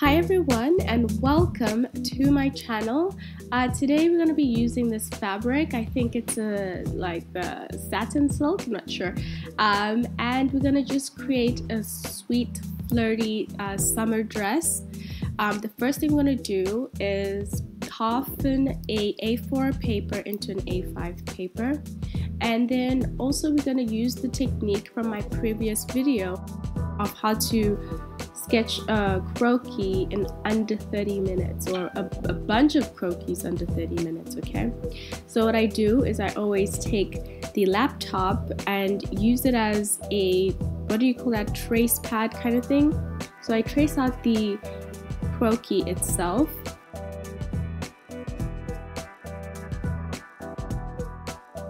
Hi everyone and welcome to my channel. Today we're going to be using this fabric. I think it's a satin silk, I'm not sure. And we're going to just create a sweet flirty summer dress. The first thing we're going to do is soften a A4 paper into an A5 paper. And then also we're going to use the technique from my previous video of how to sketch a croquis in under 30 minutes, or a bunch of croquis under 30 minutes, okay? So what I do is I always take the laptop and use it as a, what do you call that, trace pad kind of thing. So I trace out the croquis itself.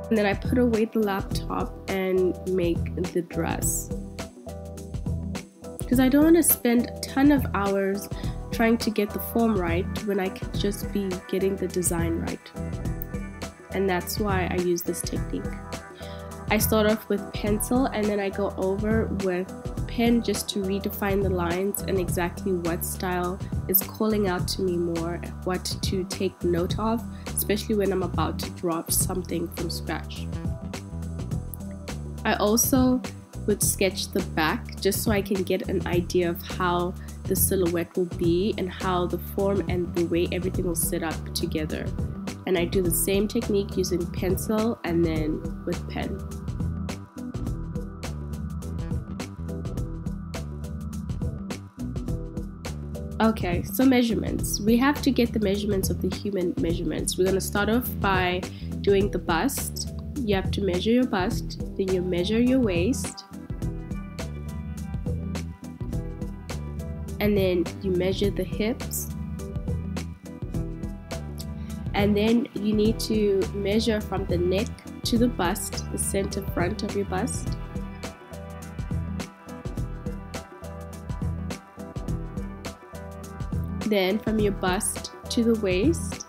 And then I put away the laptop and make the dress. Because I don't want to spend a ton of hours trying to get the form right when I could just be getting the design right. And that's why I use this technique. I start off with pencil and then I go over with pen just to redefine the lines and exactly what style is calling out to me more, what to take note of, especially when I'm about to draw something from scratch. I also would sketch the back just so I can get an idea of how the silhouette will be and how the form and the way everything will sit up together. And I do the same technique using pencil and then with pen. Okay, so measurements. We have to get the measurements of the human measurements. We're going to start off by doing the bust. You have to measure your bust, then you measure your waist, and then you measure the hips, and then you need to measure from the neck to the bust, the center front of your bust. Then from your bust to the waist,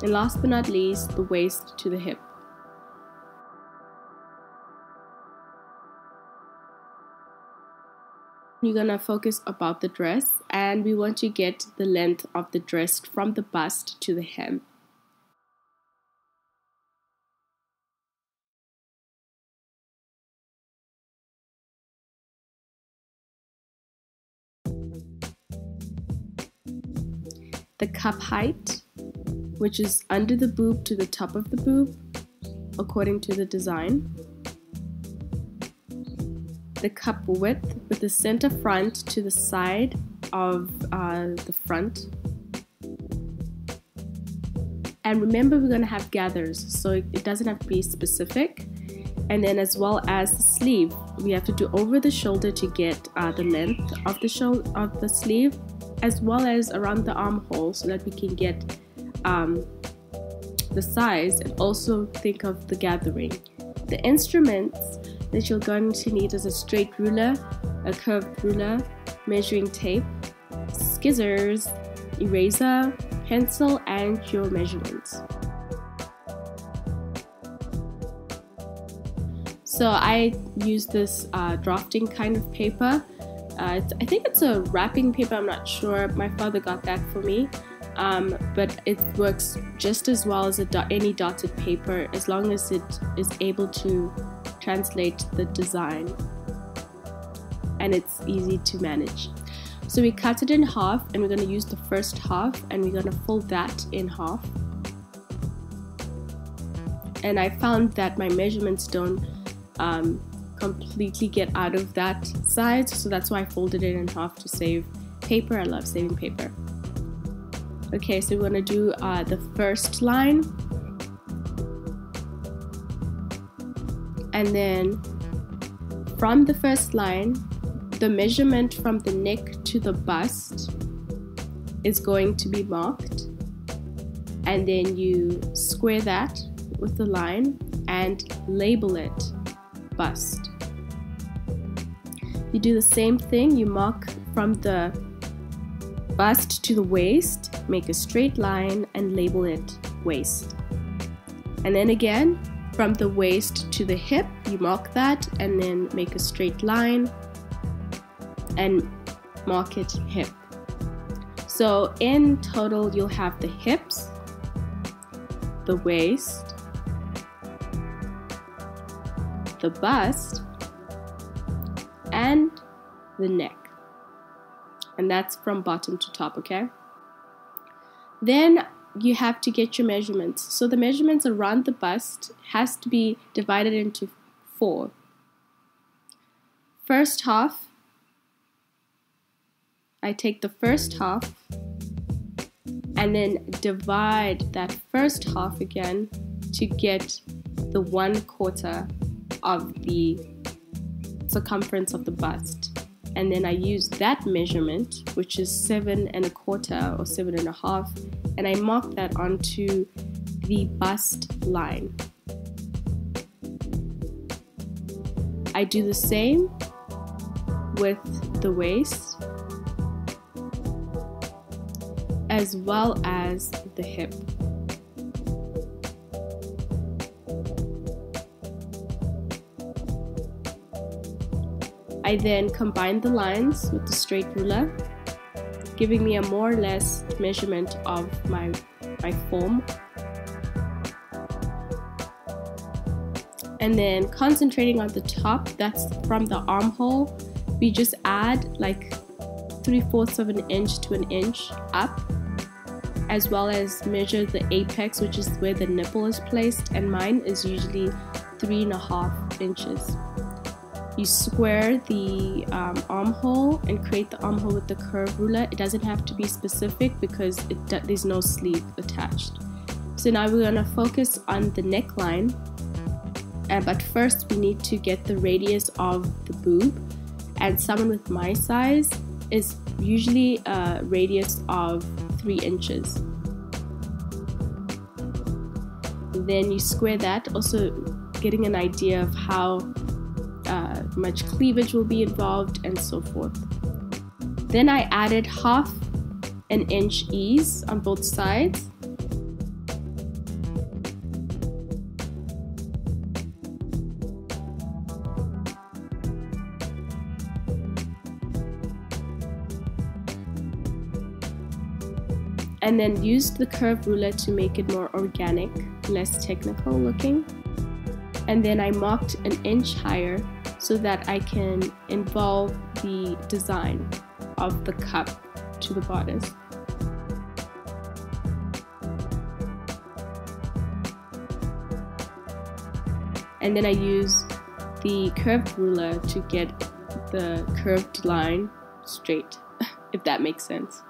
and last but not least, the waist to the hip. You're gonna focus about the dress, and we want to get the length of the dress from the bust to the hem. The cup height, which is under the boob to the top of the boob, according to the design. The cup width with the center front to the side of the front. And remember, we're going to have gathers, so it doesn't have to be specific. And then as well as the sleeve, we have to do over the shoulder to get the length of the sleeve, as well as around the armhole, so that we can get the size and also think of the gathering. The instruments that you're going to need is a straight ruler, a curved ruler, measuring tape, scissors, eraser, pencil, and your measurements. So I use this drafting kind of paper. I think it's a wrapping paper, I'm not sure. My father got that for me. But it works just as well as any dotted paper, as long as it is able to translate the design and it's easy to manage. So we cut it in half, and we're going to use the first half and we're going to fold that in half. And I found that my measurements don't completely get out of that size, so that's why I folded it in half to save paper. I love saving paper. Okay, so we're going to do the first line, and then from the first line, the measurement from the neck to the bust is going to be marked, and then you square that with the line and label it bust. You do the same thing, you mark from the bust to the waist, make a straight line and label it waist. And then again, From the waist to the hip, you mark that and then make a straight line and mark it hip. So in total, you'll have the hips, the waist, the bust, and the neck. And that's from bottom to top, okay? Then you have to get your measurements. So the measurements around the bust has to be divided into 4. First half, I take the first half and then divide that first half again to get the 1/4 of the circumference of the bust. And then I use that measurement, which is 7 1/4 or 7 1/2, and I mark that onto the bust line. I do the same with the waist as well as the hip. I then combine the lines with the straight ruler, giving me a more or less measurement of my form. And then concentrating on the top, that's from the armhole, we just add like 3/4 of an inch to an inch up, as well as measure the apex, which is where the nipple is placed, and mine is usually 3.5 inches. You square the armhole and create the armhole with the curved ruler. It doesn't have to be specific because there's no sleeve attached. So now we're going to focus on the neckline, but first we need to get the radius of the boob, and someone with my size is usually a radius of 3 inches. Then you square that, also getting an idea of how much cleavage will be involved and so forth. Then I added 1/2 an inch ease on both sides. And then used the curved ruler to make it more organic, less technical looking. And then I marked an inch higher so that I can involve the design of the cup to the bodice. And then I use the curved ruler to get the curved line straight, if that makes sense.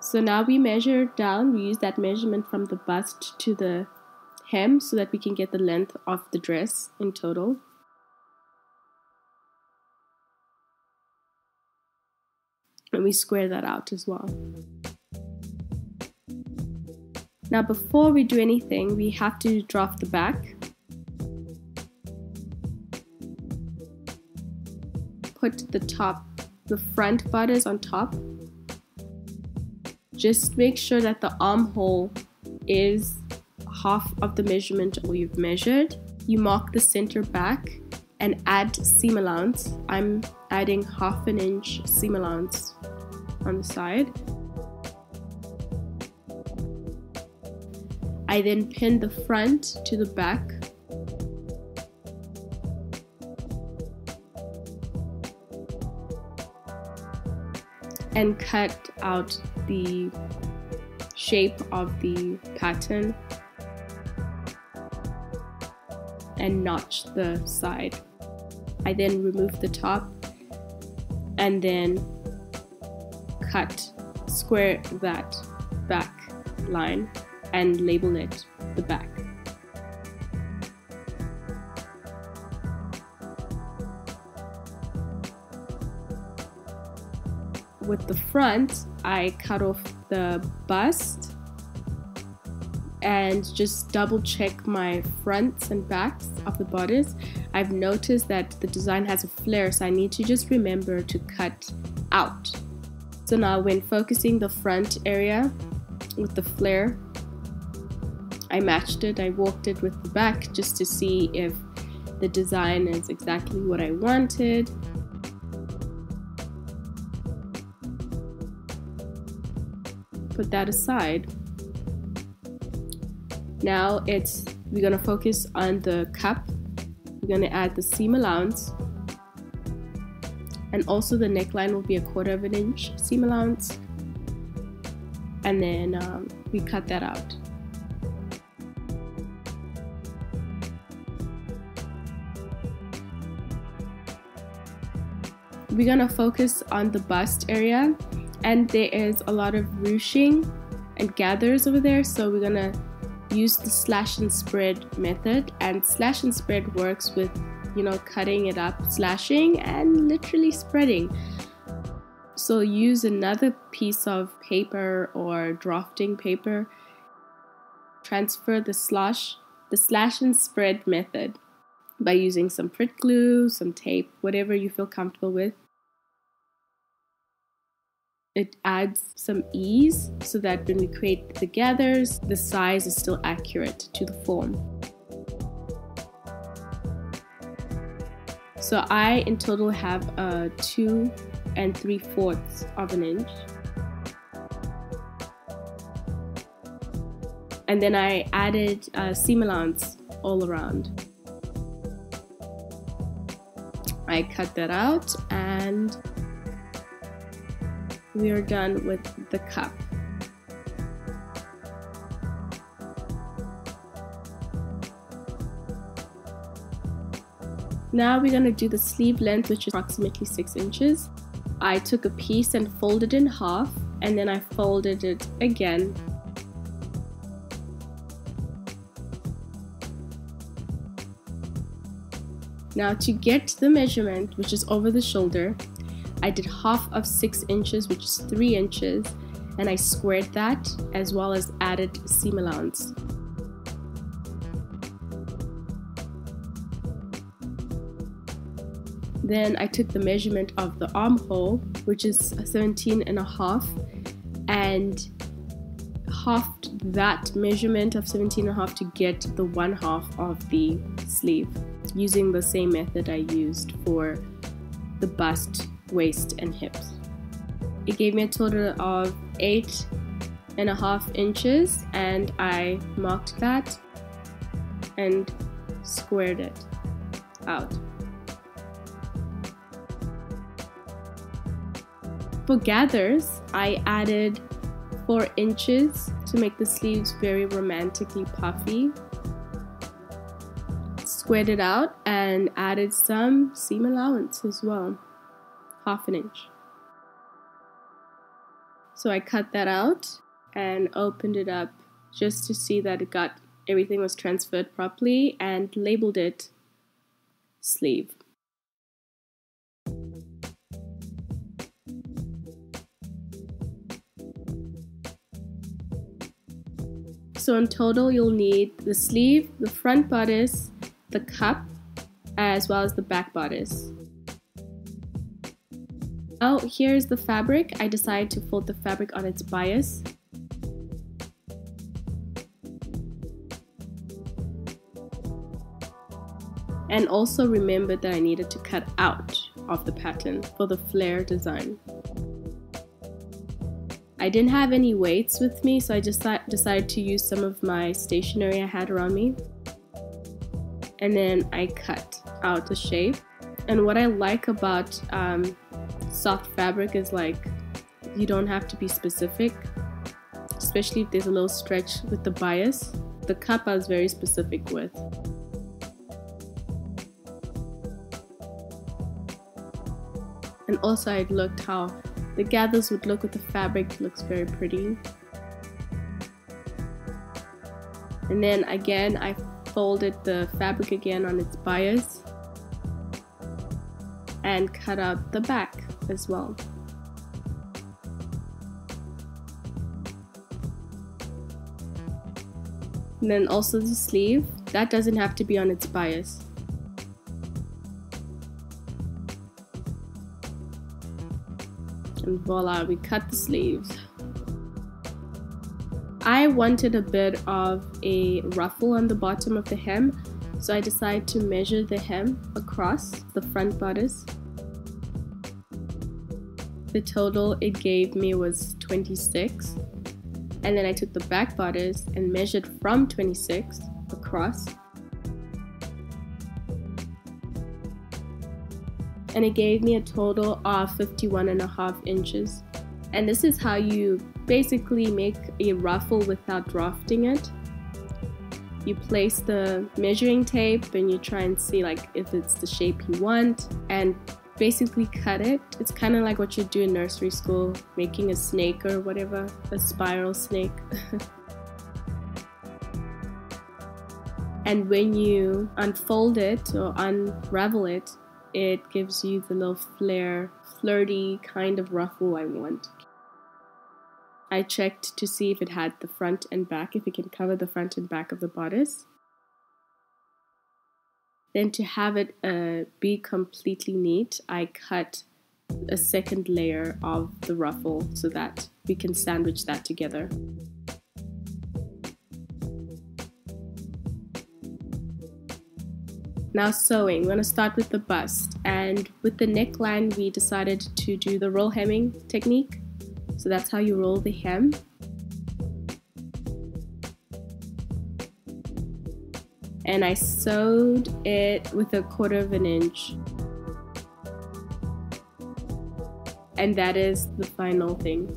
So now we measure down, we use that measurement from the bust to the hem so that we can get the length of the dress in total. And we square that out as well. Now before we do anything, we have to draft the back. Put the front bodice on top. Just make sure that the armhole is 1/2 of the measurement you've measured. You mark the center back and add seam allowance. I'm adding 1/2 an inch seam allowance on the side. I then pin the front to the back. And cut out the shape of the pattern and notch the side. I then remove the top and then square that back line and label it the back. With the front, I cut off the bust and just double check my fronts and backs of the bodice. I've noticed that the design has a flare, so I need to just remember to cut out. So now when focusing the front area with the flare, I matched it, I walked it with the back just to see if the design is exactly what I wanted. Put that aside. Now we're gonna focus on the cup. We're gonna add the seam allowance, and also the neckline will be 1/4 of an inch seam allowance, and then we cut that out. We're gonna focus on the bust area, and there is a lot of ruching and gathers over there, so we're gonna use the slash and spread method. And slash and spread works with, you know, cutting it up, slashing, and literally spreading. So use another piece of paper or drafting paper. Transfer the slash and spread method by using some Frit glue, some tape, whatever you feel comfortable with. It adds some ease so that when we create the gathers, the size is still accurate to the form. So I in total have 2 3/4 of an inch. And then I added seam allowance all around. I cut that out and we are done with the cup. Now we're going to do the sleeve length, which is approximately 6 inches. I took a piece and folded in half, and then I folded it again. Now to get the measurement, which is over the shoulder, I did half of 6 inches, which is 3 inches, and I squared that as well as added seam allowance. Then I took the measurement of the armhole, which is 17.5, and halved that measurement of 17.5 to get the 1/2 of the sleeve, using the same method I used for the bust, waist, and hips. It gave me a total of 8.5 inches, and I marked that and squared it out. For gathers, I added 4 inches to make the sleeves very romantically puffy. Squared it out and added some seam allowance as well, 1/2 inch. So I cut that out and opened it up just to see that everything was transferred properly, and labeled it sleeve. So in total, you'll need the sleeve, the front bodice, the cup, as well as the back bodice. Oh, here's the fabric. I decided to fold the fabric on its bias. And also remember that I needed to cut out of the pattern for the flare design. I didn't have any weights with me, so I just decided to use some of my stationery I had around me. And then I cut out the shape. And what I like about soft fabric is, like, you don't have to be specific, especially if there's a little stretch with the bias. The cup I was very specific with. And also I looked how the gathers would look with the fabric. It looks very pretty. And then again, I folded the fabric again on its bias and cut out the back as well. And then also the sleeve, that doesn't have to be on its bias. And voila, we cut the sleeves. I wanted a bit of a ruffle on the bottom of the hem, so I decided to measure the hem across the front bodice. The total it gave me was 26, and then I took the back bodice and measured from 26 across, and it gave me a total of 51.5 inches. And this is how you basically make a ruffle without drafting it. You place the measuring tape and you try and see like if it's the shape you want, and basically cut it. It's kind of like what you do in nursery school, making a snake or whatever, a spiral snake. And when you unfold it or unravel it, it gives you the little flare, flirty kind of ruffle I want. I checked to see if it had the front and back, if it can cover the front and back of the bodice. Then to have it be completely neat, I cut a second layer of the ruffle so that we can sandwich that together. Now sewing, we're going to start with the bust, and with the neckline we decided to do the roll hemming technique. So that's how you roll the hem. And I sewed it with 1/4 inch. And that is the final thing.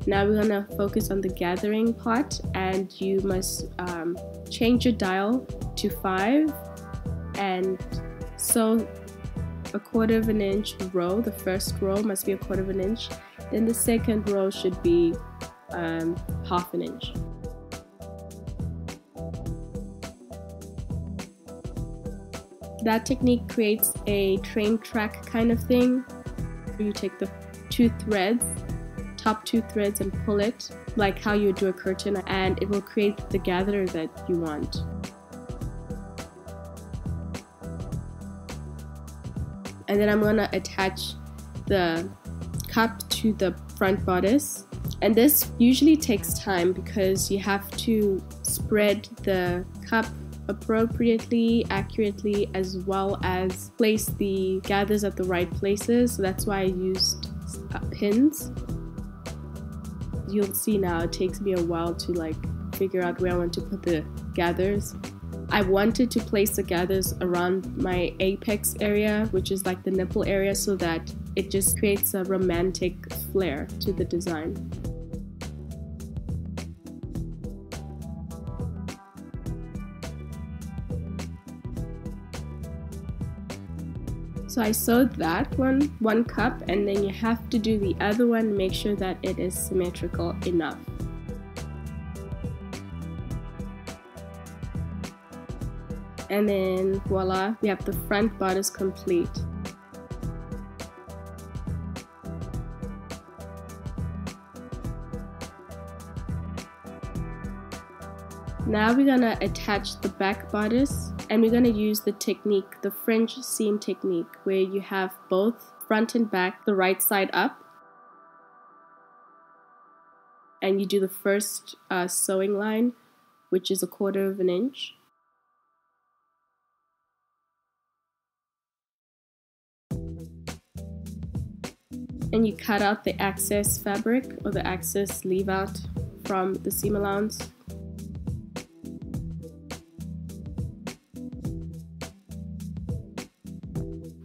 Now we're gonna focus on the gathering part, and you must change your dial to 5 and sew 1/4 inch row. The first row must be 1/4 inch. Then the second row should be 1/2 inch. That technique creates a train track kind of thing. You take the top two threads and pull it like how you do a curtain, and it will create the gather that you want. And then I'm gonna attach the cup to the front bodice. And this usually takes time because you have to spread the cup appropriately, accurately, as well as place the gathers at the right places. So that's why I used pins. You'll see now it takes me a while to like figure out where I want to put the gathers. I wanted to place the gathers around my apex area, which is like the nipple area, so that it just creates a romantic flair to the design. So I sewed that one cup, and then you have to do the other one, make sure that it is symmetrical enough. And then voila, we have the front bodice complete. Now we're gonna attach the back bodice, and we're gonna use the technique, the French seam technique, where you have both front and back, the right side up, and you do the first sewing line, which is 1/4 inch. And you cut out the excess fabric or the excess leave out from the seam allowance.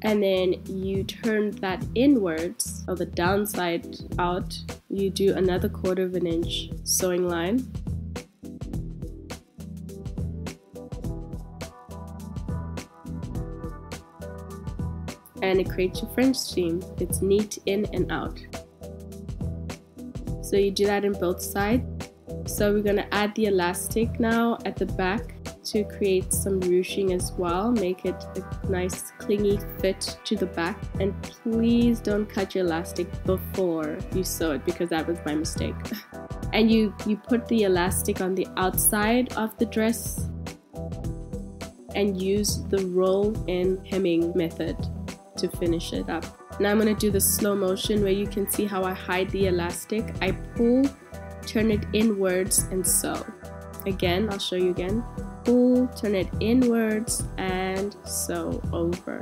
And then you turn that inwards, or the downside out. You do another 1/4 inch sewing line. And it creates your French seam. It's neat in and out. So you do that in both sides. So we're gonna add the elastic now at the back to create some ruching as well, make it a nice clingy fit to the back. And please don't cut your elastic before you sew it, because that was my mistake. And you put the elastic on the outside of the dress and use the roll in hemming method to finish it up. Now I'm going to do the slow motion where you can see how I hide the elastic. I pull, turn it inwards and sew. Again, I'll show you again. Pull, turn it inwards and sew over.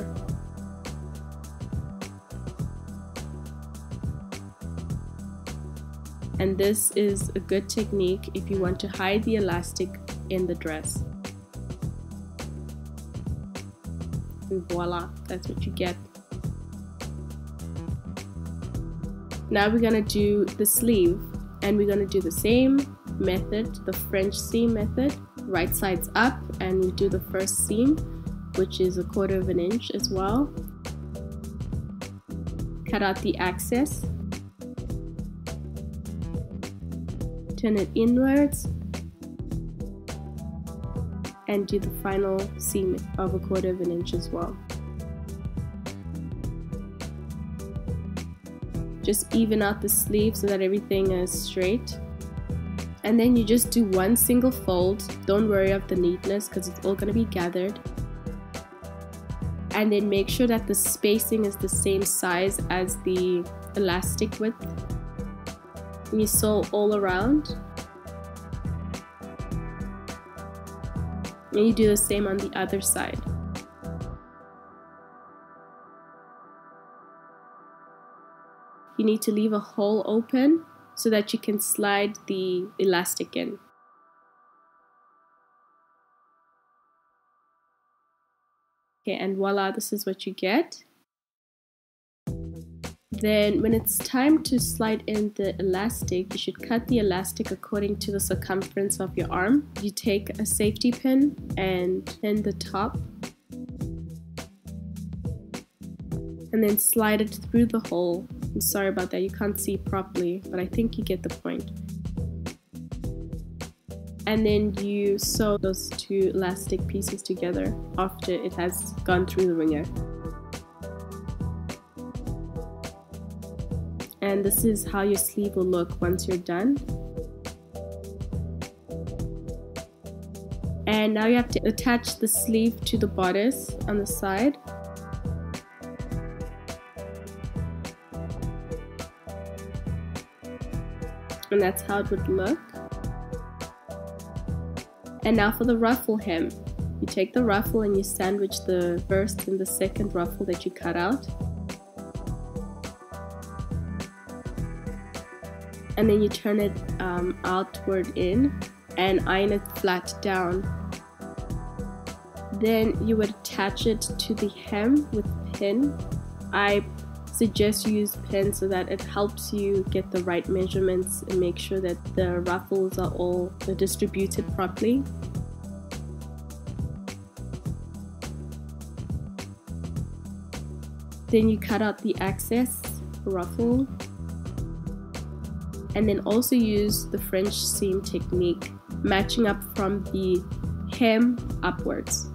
And this is a good technique if you want to hide the elastic in the dress. And voila, that's what you get. Now we're gonna do the sleeve, and we're gonna do the same method, the French seam method. Right sides up, and we do the first seam, which is 1/4 of an inch as well. Cut out the excess. Turn it inwards. And do the final seam of 1/4 of an inch as well. Just even out the sleeve so that everything is straight. And then you just do one single fold. Don't worry of the neatness because it's all going to be gathered. And then make sure that the spacing is the same size as the elastic width. And you sew all around. And you do the same on the other side. You need to leave a hole open so that you can slide the elastic in. Okay, and voila, this is what you get. Then when it's time to slide in the elastic, you should cut the elastic according to the circumference of your arm. You take a safety pin and pin the top. And then slide it through the hole. I'm sorry about that, you can't see properly, but I think you get the point. And then you sew those two elastic pieces together after it has gone through the wringer. And this is how your sleeve will look once you're done. And now you have to attach the sleeve to the bodice on the side. And that's how it would look. And now for the ruffle hem. You take the ruffle and you sandwich the first and the second ruffle that you cut out. And then you turn it outward in and iron it flat down. Then you would attach it to the hem with pin. I suggest you use pin so that it helps you get the right measurements and make sure that the ruffles are all distributed properly. Then you cut out the excess ruffle. And then also use the French seam technique, matching up from the hem upwards.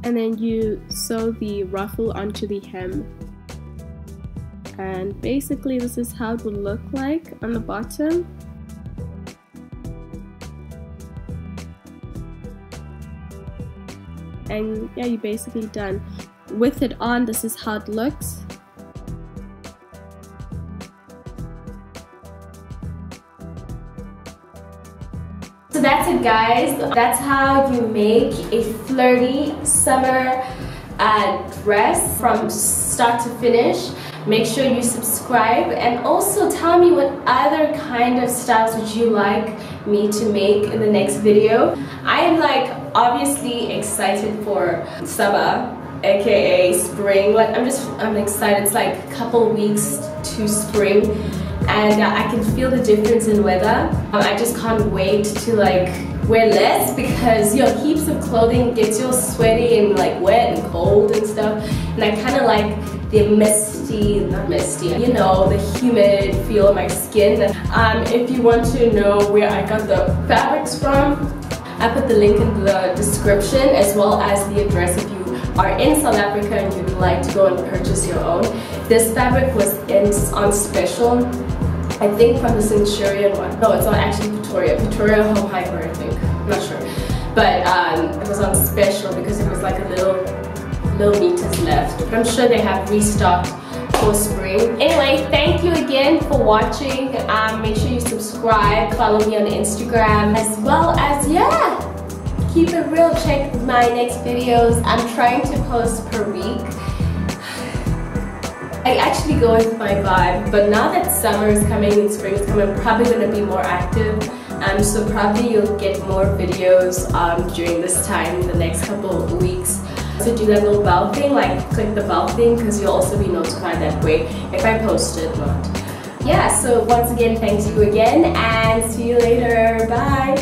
And then you sew the ruffle onto the hem. And basically this is how it would look like on the bottom. And yeah, you're basically done. With it on, this is how it looks. So that's it, guys. That's how you make a flirty summer dress from start to finish. Make sure you subscribe and also tell me what other kind of styles would you like me to make in the next video. I am like obviously excited for summer, aka spring. Like I'm excited. It's like a couple weeks to spring and I can feel the difference in weather. I just can't wait to like wear less because heaps of clothing gets you all sweaty and like wet and cold and stuff, and I kind of like the the humid feel of my skin. If you want to know where I got the fabrics from, I put the link in the description as well as the address if you are in South Africa and you'd like to go and purchase your own. This fabric was on special, I think from the Centurion one. No, it's not actually Pretoria Home Hyper, I think. I'm not sure. But it was on special because it was like a little meters left. But I'm sure they have restocked for spring. Anyway, thank you again for watching. Make sure you subscribe, follow me on Instagram, as well as, yeah, keep it real. Check my next videos. I'm trying to post per week. I actually go with my vibe, but now that summer is coming and spring is coming, I'm probably going to be more active. So probably you'll get more videos during this time, the next couple of weeks. So do that little bell thing, like click the bell thing, because you'll also be notified that way if I post it, not. Yeah, so once again, thanks you again, and see you later. Bye.